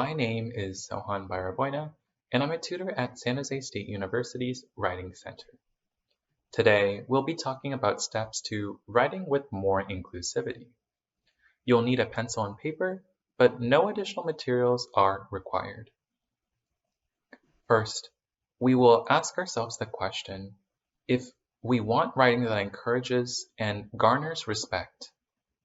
My name is Sohan Baraboina, and I'm a tutor at San Jose State University's Writing Center. Today, we'll be talking about steps to writing with more inclusivity. You'll need a pencil and paper, but no additional materials are required. First, we will ask ourselves the question, if we want writing that encourages and garners respect.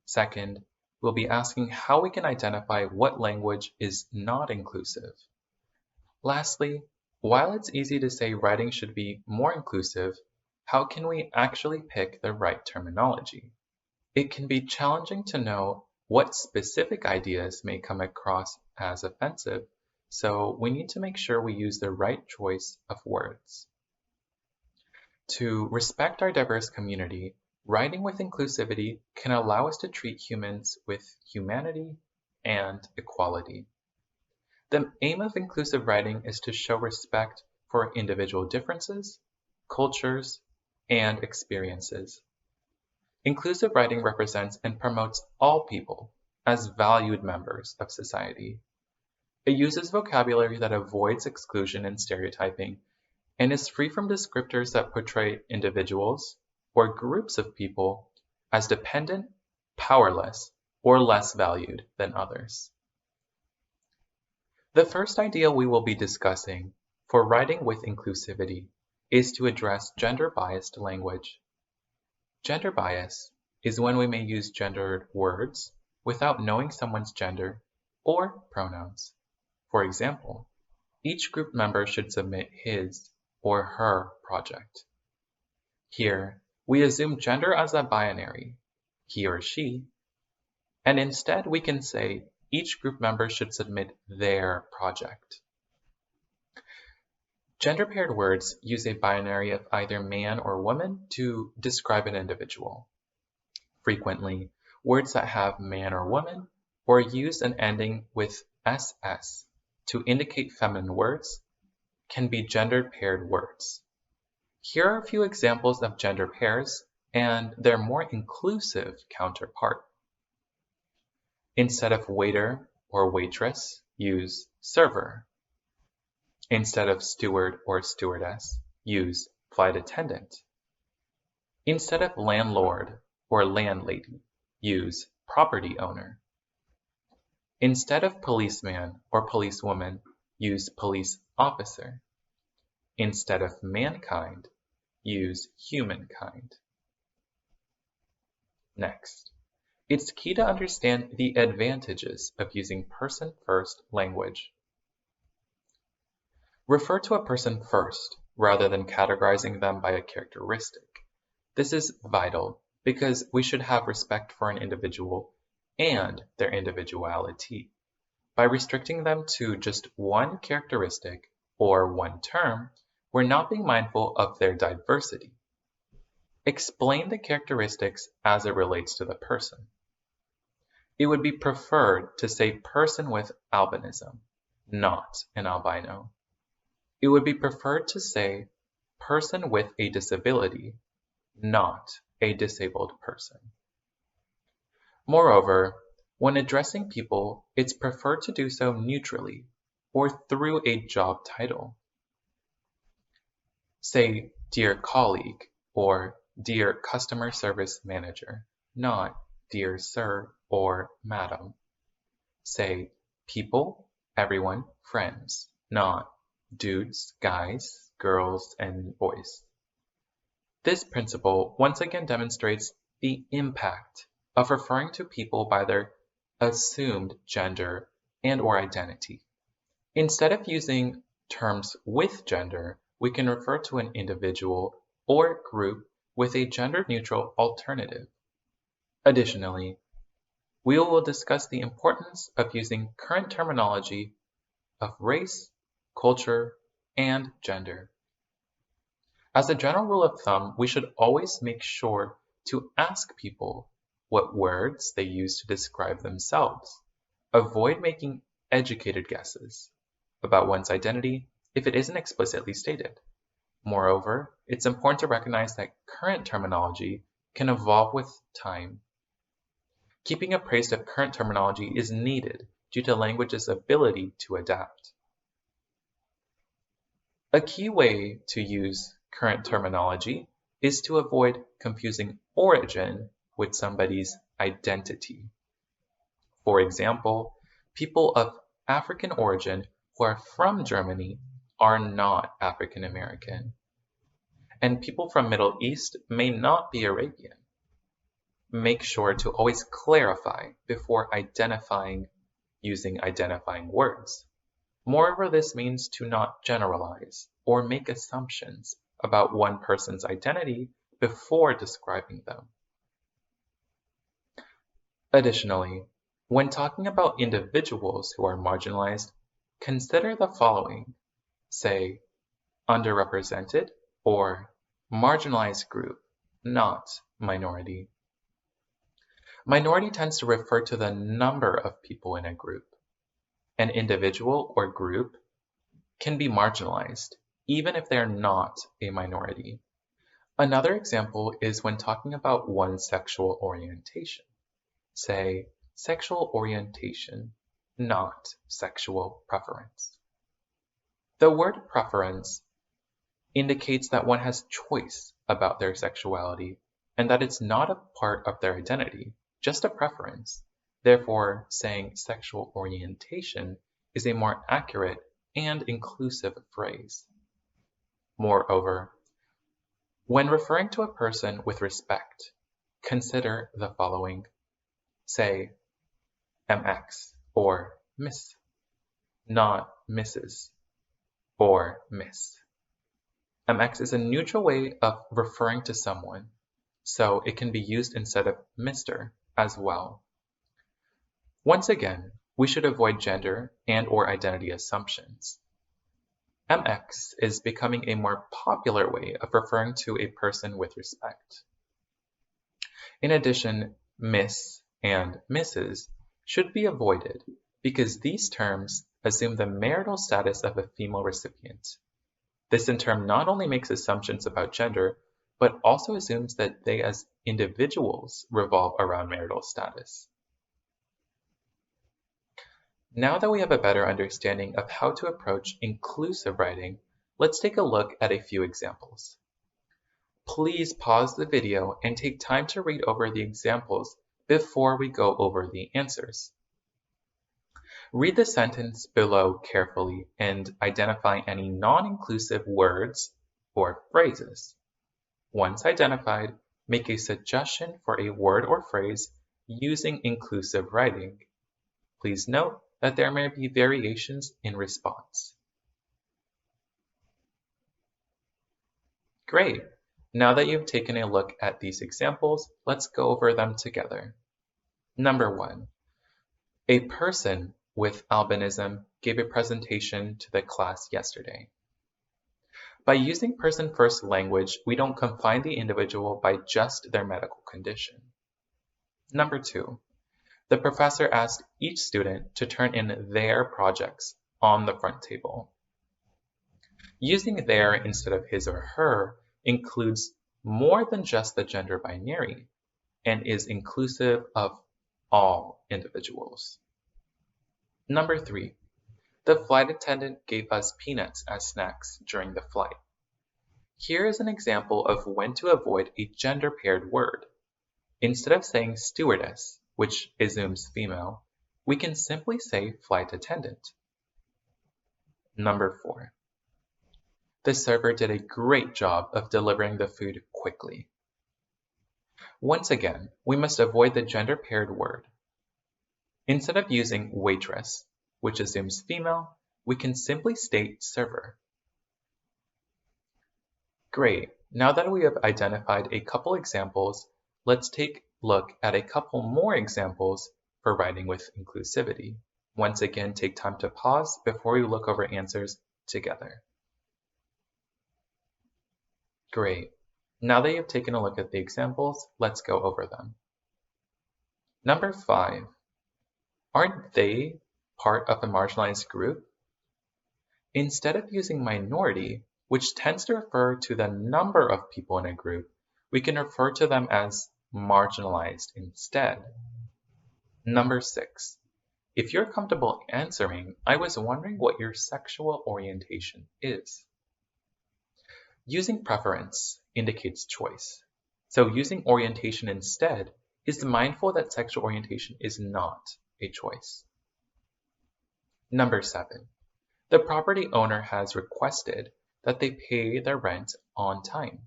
Second, we'll be asking how we can identify what language is not inclusive. Lastly, while it's easy to say writing should be more inclusive, how can we actually pick the right terminology? It can be challenging to know what specific ideas may come across as offensive, so we need to make sure we use the right choice of words. To respect our diverse community, writing with inclusivity can allow us to treat humans with humanity and equality. The aim of inclusive writing is to show respect for individual differences, cultures, and experiences. Inclusive writing represents and promotes all people as valued members of society. It uses vocabulary that avoids exclusion and stereotyping and is free from descriptors that portray individuals or groups of people as dependent, powerless, or less valued than others. The first idea we will be discussing for writing with inclusivity is to address gender-biased language. Gender bias is when we may use gendered words without knowing someone's gender or pronouns. For example, each group member should submit his or her project. Here, we assume gender as a binary, he or she, and instead we can say each group member should submit their project. Gender-paired words use a binary of either man or woman to describe an individual. Frequently, words that have man or woman or use an ending with ss to indicate feminine words can be gender-paired words. Here are a few examples of gender pairs and their more inclusive counterpart. Instead of waiter or waitress, use server. Instead of steward or stewardess, use flight attendant. Instead of landlord or landlady, use property owner. Instead of policeman or policewoman, use police officer. Instead of mankind, use humankind. Next, it's key to understand the advantages of using person-first language. Refer to a person first, rather than categorizing them by a characteristic. This is vital because we should have respect for an individual and their individuality. By restricting them to just one characteristic or one term, we're not being mindful of their diversity. Explain the characteristics as it relates to the person. It would be preferred to say person with albinism, not an albino. It would be preferred to say person with a disability, not a disabled person. Moreover, when addressing people, it's preferred to do so neutrally or through a job title. Say, dear colleague, or dear customer service manager, not dear sir or madam. Say, people, everyone, friends, not dudes, guys, girls, and boys. This principle once again demonstrates the impact of referring to people by their assumed gender and or identity. Instead of using terms with gender, we can refer to an individual or group with a gender-neutral alternative. Additionally, we will discuss the importance of using current terminology of race, culture, and gender. As a general rule of thumb, we should always make sure to ask people what words they use to describe themselves. Avoid making educated guesses about one's identity if it isn't explicitly stated. Moreover, it's important to recognize that current terminology can evolve with time. Keeping appraised of current terminology is needed due to language's ability to adapt. A key way to use current terminology is to avoid confusing origin with somebody's identity. For example, people of African origin who are from Germany are not African American, and people from Middle East may not be Arabian. Make sure to always clarify before identifying using identifying words. Moreover, this means to not generalize or make assumptions about one person's identity before describing them. Additionally, when talking about individuals who are marginalized, consider the following. Say, underrepresented or marginalized group, not minority. Minority tends to refer to the number of people in a group. An individual or group can be marginalized, even if they are not a minority. Another example is when talking about one's sexual orientation. Say, sexual orientation, not sexual preference. The word preference indicates that one has choice about their sexuality and that it's not a part of their identity, just a preference. Therefore, saying sexual orientation is a more accurate and inclusive phrase. Moreover, when referring to a person with respect, consider the following. Say, MX or Miss, not Mrs. or Miss. MX is a neutral way of referring to someone, so it can be used instead of Mr. as well. Once again, we should avoid gender and or identity assumptions. MX is becoming a more popular way of referring to a person with respect. In addition, Miss and Mrs. should be avoided because these terms assume the marital status of a female recipient. This in turn not only makes assumptions about gender, but also assumes that they as individuals revolve around marital status. Now that we have a better understanding of how to approach inclusive writing, let's take a look at a few examples. Please pause the video and take time to read over the examples before we go over the answers. Read the sentence below carefully and identify any non-inclusive words or phrases. Once identified, make a suggestion for a word or phrase using inclusive writing. Please note that there may be variations in response. Great! Now that you've taken a look at these examples, let's go over them together. Number 1. A person with albinism gave a presentation to the class yesterday. By using person-first language, we don't confine the individual by just their medical condition. Number 2. The professor asked each student to turn in their projects on the front table. Using their instead of his or her includes more than just the gender binary and is inclusive of all individuals. Number 3. The flight attendant gave us peanuts as snacks during the flight. Here is an example of when to avoid a gender-paired word. Instead of saying stewardess, which assumes female, we can simply say flight attendant. Number 4. The server did a great job of delivering the food quickly. Once again, we must avoid the gender-paired word. Instead of using waitress, which assumes female, we can simply state server. Great. Now that we have identified a couple examples, let's take a look at a couple more examples for writing with inclusivity. Once again, take time to pause before we look over answers together. Great. Now that you've taken a look at the examples, let's go over them. Number 5. Aren't they part of a marginalized group? Instead of using minority, which tends to refer to the number of people in a group, we can refer to them as marginalized instead. Number 6. If you're comfortable answering, I was wondering what your sexual orientation is. Using preference indicates choice. So using orientation instead is mindful that sexual orientation is not a choice. Number 7. The property owner has requested that they pay their rent on time.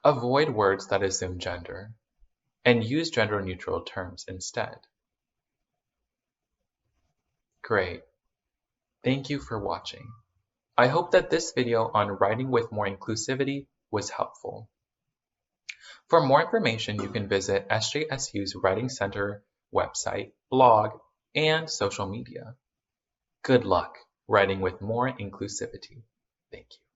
Avoid words that assume gender and use gender-neutral terms instead. Great. Thank you for watching. I hope that this video on writing with more inclusivity was helpful. For more information, you can visit SJSU's Writing Center website, blog, and social media. Good luck writing with more inclusivity. Thank you.